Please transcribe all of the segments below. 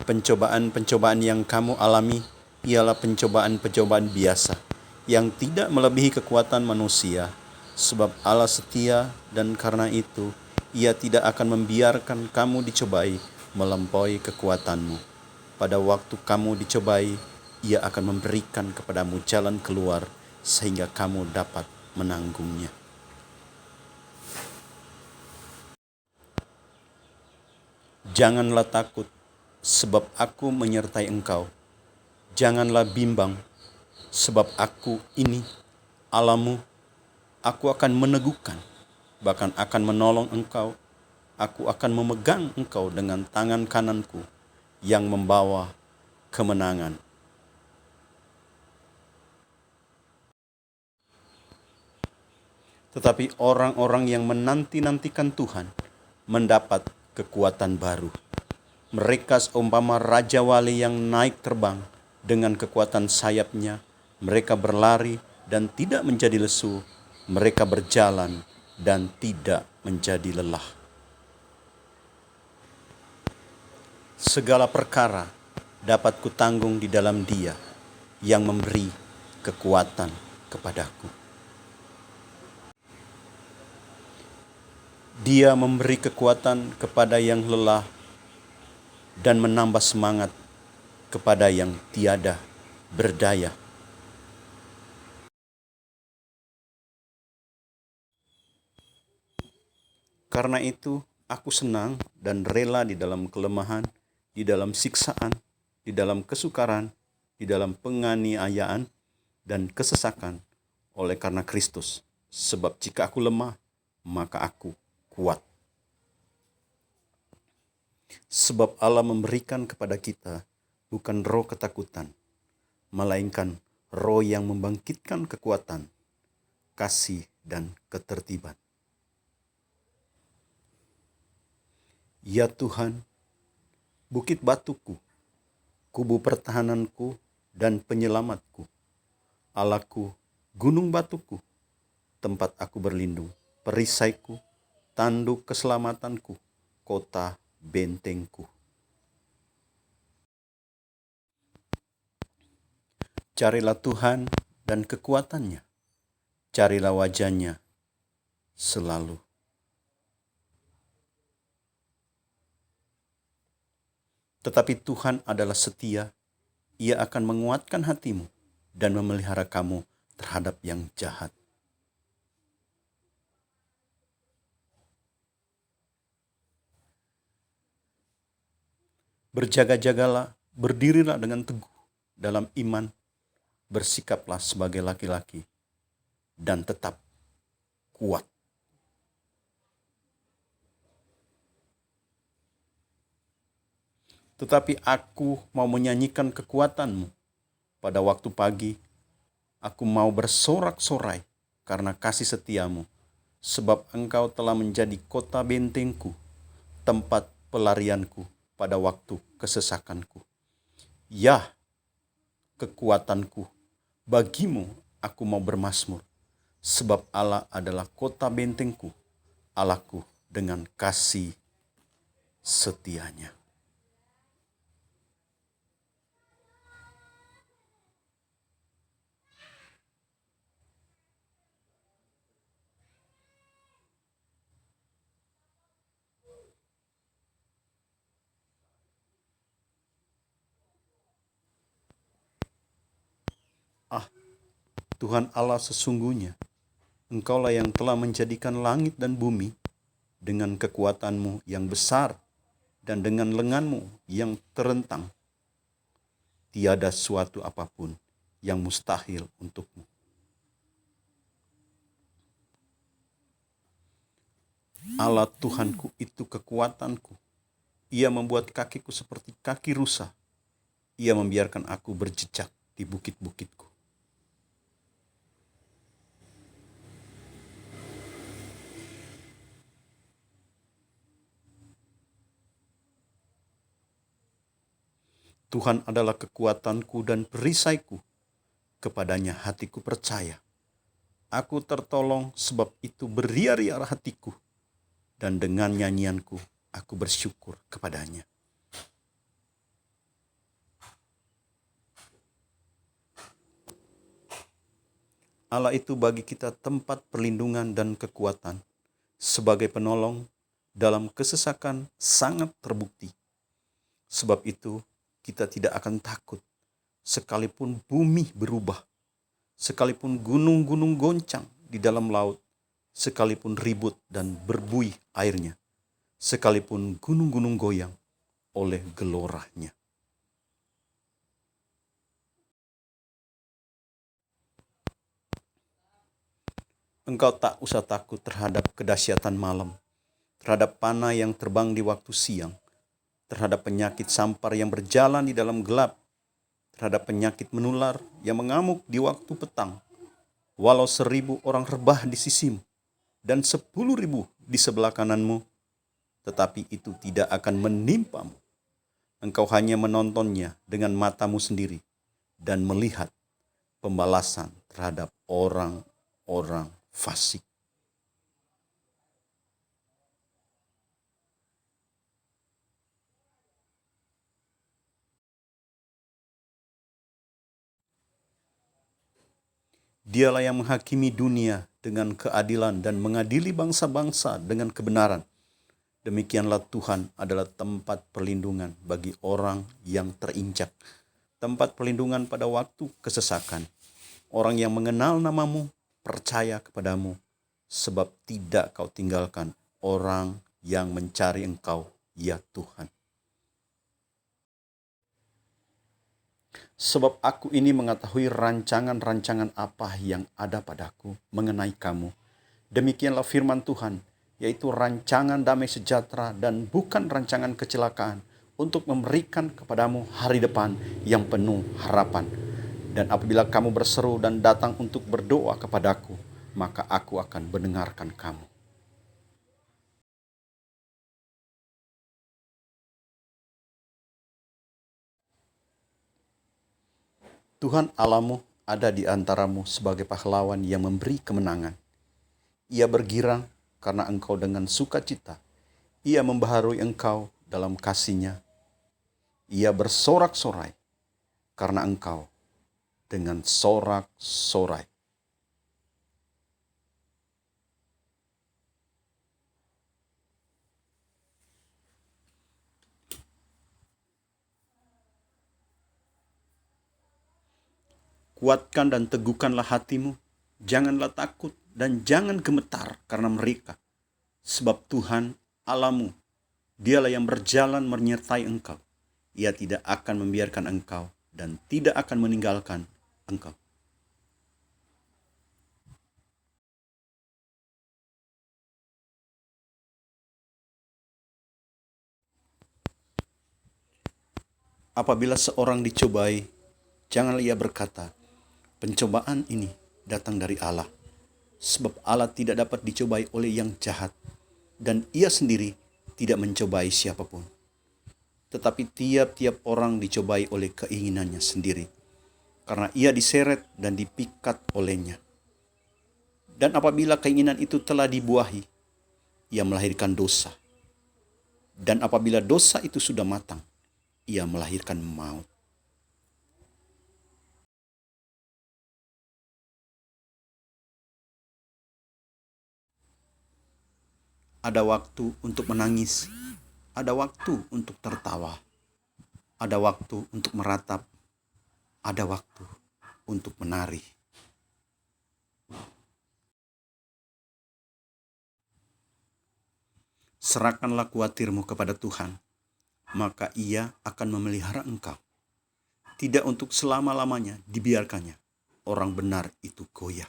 Pencobaan-pencobaan yang kamu alami ialah pencobaan-pencobaan biasa yang tidak melebihi kekuatan manusia, sebab Allah setia dan karena itu Ia tidak akan membiarkan kamu dicobai melampaui kekuatanmu. Pada waktu kamu dicobai, Ia akan memberikan kepadamu jalan keluar sehingga kamu dapat menanggungnya. Janganlah takut, sebab aku menyertai engkau. Janganlah bimbang, sebab aku ini Allahmu. Aku akan meneguhkan, bahkan akan menolong engkau. Aku akan memegang engkau dengan tangan kananku yang membawa kemenangan. Tetapi orang-orang yang menanti-nantikan Tuhan mendapat kekuatan baru. Mereka seumpama Raja Wali yang naik terbang dengan kekuatan sayapnya. Mereka berlari dan tidak menjadi lesu. Mereka berjalan dan tidak menjadi lelah. Segala perkara dapat kutanggung di dalam Dia yang memberi kekuatan kepadaku. Dia memberi kekuatan kepada yang lelah dan menambah semangat kepada yang tiada berdaya. Karena itu, aku senang dan rela di dalam kelemahan, di dalam siksaan, di dalam kesukaran, di dalam penganiayaan dan kesesakan oleh karena Kristus. Sebab jika aku lemah, maka aku kuat. Sebab Allah memberikan kepada kita bukan roh ketakutan, melainkan roh yang membangkitkan kekuatan, kasih, dan ketertiban. Ya Tuhan, bukit batuku, kubu pertahananku dan penyelamatku, Allahku, gunung batuku, tempat aku berlindung, perisaiku, tanduk keselamatanku, kota bentengku. Carilah Tuhan dan kekuatannya, carilah wajahnya selalu. Tetapi Tuhan adalah setia, Ia akan menguatkan hatimu dan memelihara kamu terhadap yang jahat. Berjaga-jagalah, berdirilah dengan teguh dalam iman, bersikaplah sebagai laki-laki, dan tetap kuat. Tetapi aku mau menyanyikan kekuatanmu pada waktu pagi. Aku mau bersorak-sorai karena kasih setiamu, sebab engkau telah menjadi kota bentengku, tempat pelarianku pada waktu kesesakanku. Ya, kekuatanku, bagimu aku mau bermazmur, sebab Allah adalah kota bentengku, Allahku dengan kasih setianya. Tuhan Allah sesungguhnya, Engkaulah yang telah menjadikan langit dan bumi dengan kekuatanmu yang besar dan dengan lenganmu yang terentang. Tiada suatu apapun yang mustahil untukmu. Allah Tuhanku itu kekuatanku. Ia membuat kakiku seperti kaki rusa. Ia membiarkan aku berjejak di bukit-bukitku. Tuhan adalah kekuatanku dan perisaiku. Kepadanya hatiku percaya. Aku tertolong, sebab itu beria-ria hatiku. Dan dengan nyanyianku aku bersyukur kepadanya. Allah itu bagi kita tempat perlindungan dan kekuatan. Sebagai penolong dalam kesesakan sangat terbukti. Sebab itu kita tidak akan takut sekalipun bumi berubah, sekalipun gunung-gunung goncang di dalam laut, sekalipun ribut dan berbuih airnya, sekalipun gunung-gunung goyang oleh geloranya. Engkau tak usah takut terhadap kedahsyatan malam, terhadap panah yang terbang di waktu siang, terhadap penyakit sampar yang berjalan di dalam gelap, terhadap penyakit menular yang mengamuk di waktu petang. Walau 1.000 orang rebah di sisimu dan 10.000 di sebelah kananmu, tetapi itu tidak akan menimpamu. Engkau hanya menontonnya dengan matamu sendiri dan melihat pembalasan terhadap orang-orang fasik. Dialah yang menghakimi dunia dengan keadilan dan mengadili bangsa-bangsa dengan kebenaran. Demikianlah Tuhan adalah tempat perlindungan bagi orang yang terinjak, tempat perlindungan pada waktu kesesakan. Orang yang mengenal namamu percaya kepadamu, sebab tidak kau tinggalkan orang yang mencari engkau, ya Tuhan. Sebab aku ini mengetahui rancangan-rancangan apa yang ada padaku mengenai kamu. Demikianlah firman Tuhan, yaitu rancangan damai sejahtera dan bukan rancangan kecelakaan, untuk memberikan kepadamu hari depan yang penuh harapan. Dan apabila kamu berseru dan datang untuk berdoa kepadaku, maka aku akan mendengarkan kamu. Tuhan Allahmu ada di antaramu sebagai pahlawan yang memberi kemenangan. Ia bergirang karena engkau dengan sukacita. Ia membaharui engkau dalam kasih-Nya. Ia bersorak-sorai karena engkau dengan sorak-sorai. Kuatkan dan teguhkanlah hatimu, janganlah takut dan jangan gemetar karena mereka. Sebab Tuhan Allahmu, Dialah yang berjalan menyertai engkau. Ia tidak akan membiarkan engkau dan tidak akan meninggalkan engkau. Apabila seorang dicobai, janganlah ia berkata, pencobaan ini datang dari Allah. Sebab Allah tidak dapat dicobai oleh yang jahat, dan ia sendiri tidak mencobai siapapun. Tetapi tiap-tiap orang dicobai oleh keinginannya sendiri, karena ia diseret dan dipikat olehnya. Dan apabila keinginan itu telah dibuahi, ia melahirkan dosa. Dan apabila dosa itu sudah matang, ia melahirkan maut. Ada waktu untuk menangis, ada waktu untuk tertawa, ada waktu untuk meratap, ada waktu untuk menari. Serahkanlah khawatirmu kepada Tuhan, maka Ia akan memelihara engkau. Tidak untuk selama-lamanya dibiarkannya orang benar itu goyah.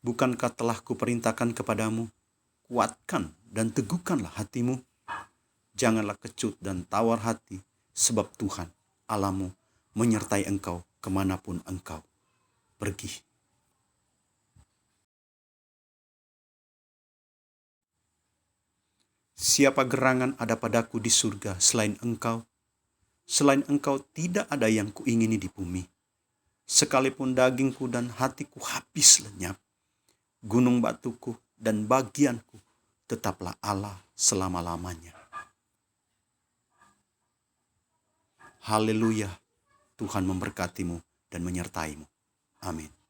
Bukankah telah kuperintahkan kepadamu, kuatkan dan teguhkanlah hatimu. Janganlah kecut dan tawar hati, sebab Tuhan Allahmu menyertai engkau kemanapun engkau pergi. Siapa gerangan ada padaku di surga selain engkau? Selain engkau tidak ada yang kuingini di bumi. Sekalipun dagingku dan hatiku habis lenyap, gunung batuku dan bagianku tetaplah Allah selama-lamanya. Haleluya. Tuhan memberkatimu dan menyertaimu. Amin.